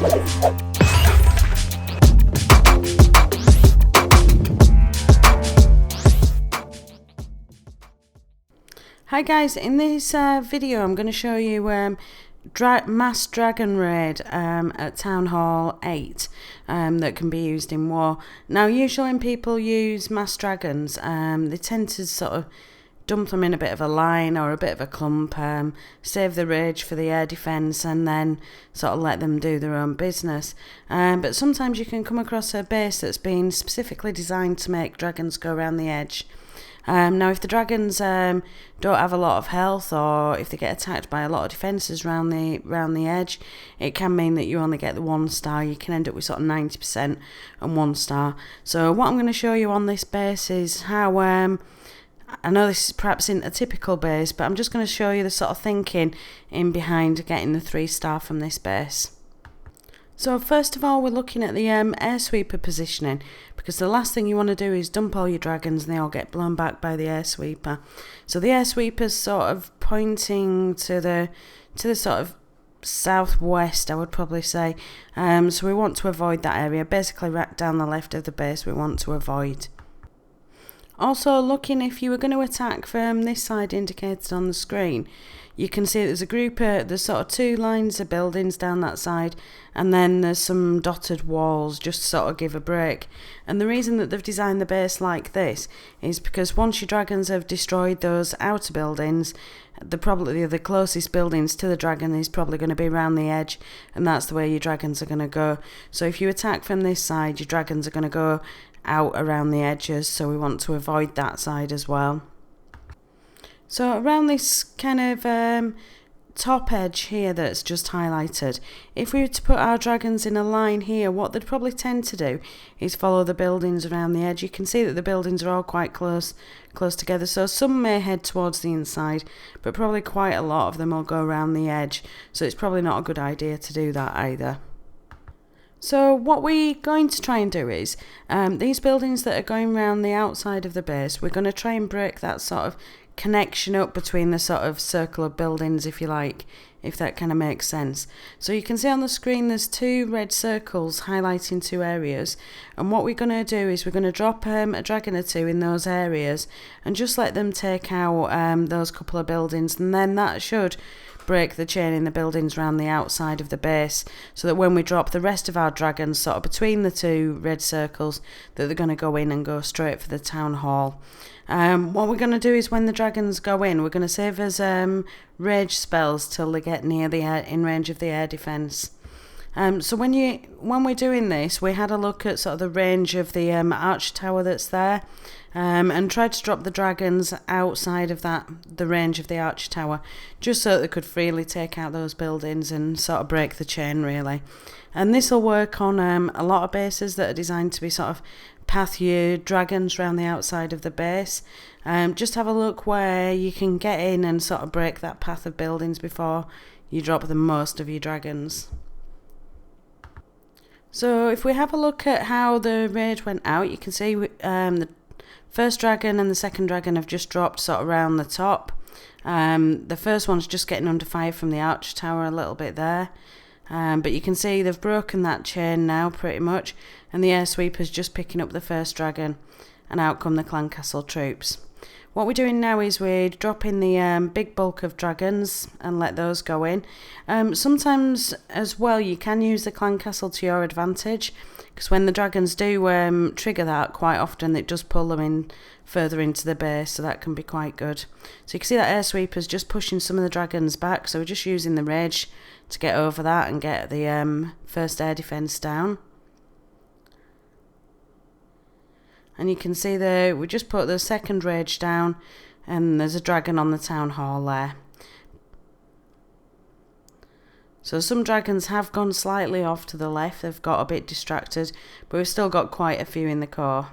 Hi guys, in this video I'm going to show you mass dragon raid at Town Hall 8 that can be used in war. Now usually when people use mass dragons, they tend to sort of dump them in a bit of a line or a bit of a clump, save the rage for the air defence and then sort of let them do their own business. But sometimes you can come across a base that's been specifically designed to make dragons go around the edge. Now if the dragons don't have a lot of health, or if they get attacked by a lot of defences round the edge, it can mean that you only get the 1 star. You can end up with sort of 90% and 1 star. So what I'm going to show you on this base is how, I know this is perhaps in a typical base, but I'm just going to show you the sort of thinking in behind getting the 3 star from this base. So first of all, we're looking at the air sweeper positioning, because the last thing you want to do is dump all your dragons and they all get blown back by the air sweeper. So the air sweeper's sort of pointing to the sort of southwest, I would probably say. So we want to avoid that area. Basically right down the left of the base we want to avoid. Also looking, if you were going to attack from this side indicated on the screen, you can see there's a group, there's sort of 2 lines of buildings down that side, and then there's some dotted walls just to sort of give a break. And the reason that they've designed the base like this is because once your dragons have destroyed those outer buildings, the closest buildings to the dragon is probably going to be around the edge, and that's the way your dragons are going to go. So if you attack from this side, your dragons are going to go out around the edges, so we want to avoid that side as well. So around this kind of top edge here that's just highlighted, if we were to put our dragons in a line here, what they'd probably tend to do is follow the buildings around the edge. You can see that the buildings are all quite close together, so some may head towards the inside, but probably quite a lot of them will go around the edge, so it's probably not a good idea to do that either. So what we're going to try and do is, these buildings that are going around the outside of the base, we're going to try and break that sort of connection up between the sort of circle of buildings, if you like, if that kind of makes sense. So you can see on the screen there's 2 red circles highlighting 2 areas, and what we're going to do is we're going to drop a dragon or 2 in those areas and just let them take out those couple of buildings, and then that should break the chain in the buildings around the outside of the base, so that when we drop the rest of our dragons sort of between the 2 red circles, that they're going to go in and go straight for the town hall. What we're going to do is when the dragons go in, we're going to save us rage spells till they get near in range of the air defence. So when we're doing this, we had a look at sort of the range of the arch tower that's there, and tried to drop the dragons outside of the range of the arch tower, just so that they could freely take out those buildings and sort of break the chain really. And this will work on a lot of bases that are designed to be sort of path your dragons around the outside of the base. Just have a look where you can get in and sort of break that path of buildings before you drop the most of your dragons. So if we have a look at how the raid went out, you can see the first dragon and the second dragon have just dropped sort of around the top. The first one's just getting under fire from the arch tower a little bit there. But you can see they've broken that chain now pretty much, and the air sweeper's just picking up the first dragon, and out come the clan castle troops. What we're doing now is we're dropping the big bulk of dragons and let those go in. Sometimes as well you can use the clan castle to your advantage, because when the dragons do trigger that, quite often it does pull them in further into the base, so that can be quite good. So you can see that air sweeper's just pushing some of the dragons back, so we're just using the rage to get over that and get the first air defence down. And you can see there, we just put the second rage down, and there's a dragon on the town hall there. So some dragons have gone slightly off to the left, they've got a bit distracted, but we've still got quite a few in the core.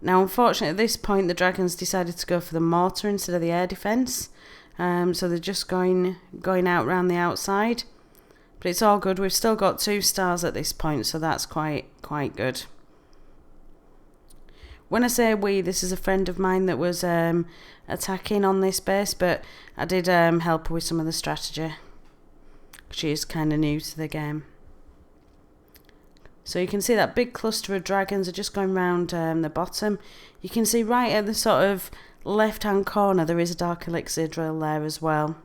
Now unfortunately at this point the dragons decided to go for the mortar instead of the air defence, so they're just going out round the outside. But it's all good, we've still got 2 stars at this point, so that's quite good. When I say we, this is a friend of mine that was attacking on this base, but I did help her with some of the strategy. She is kind of new to the game. So you can see that big cluster of dragons are just going round the bottom. You can see right at the sort of left hand corner there is a dark elixir drill there as well.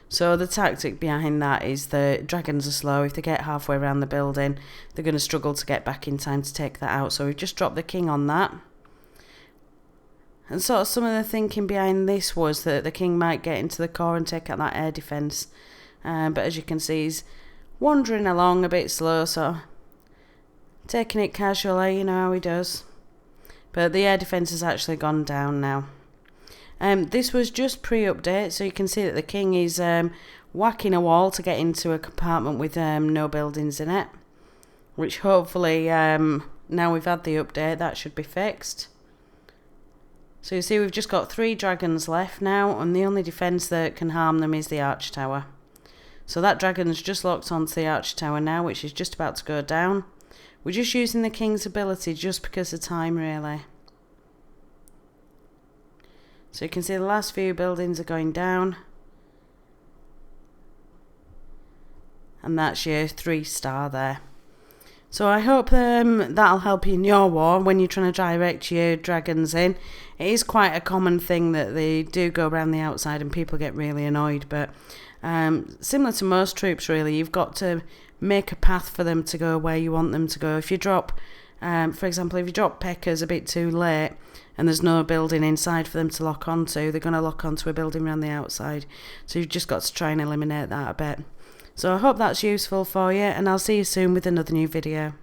So the tactic behind that is the dragons are slow. If they get halfway around the building, they're going to struggle to get back in time to take that out. So we've just dropped the king on that. And sort of some of the thinking behind this was that the king might get into the core and take out that air defence. But as you can see, he's wandering along a bit slow, so taking it casually, you know how he does. But the air defence has actually gone down now. This was just pre-update, so you can see that the king is whacking a wall to get into a compartment with no buildings in it. Which hopefully, now we've had the update, that should be fixed. So you see we've just got 3 dragons left now, and the only defence that can harm them is the arch tower. So that dragon's just locked onto the arch tower now, which is just about to go down. We're just using the king's ability just because of time, really. So you can see the last few buildings are going down. And that's your 3-star there. So I hope that'll help you in your war when you're trying to direct your dragons in. It is quite a common thing that they do go around the outside and people get really annoyed. But similar to most troops really, you've got to make a path for them to go where you want them to go. If you drop, for example, if you drop Peckers a bit too late and there's no building inside for them to lock onto, they're going to lock onto a building around the outside. So you've just got to try and eliminate that a bit. So I hope that's useful for you, and I'll see you soon with another new video.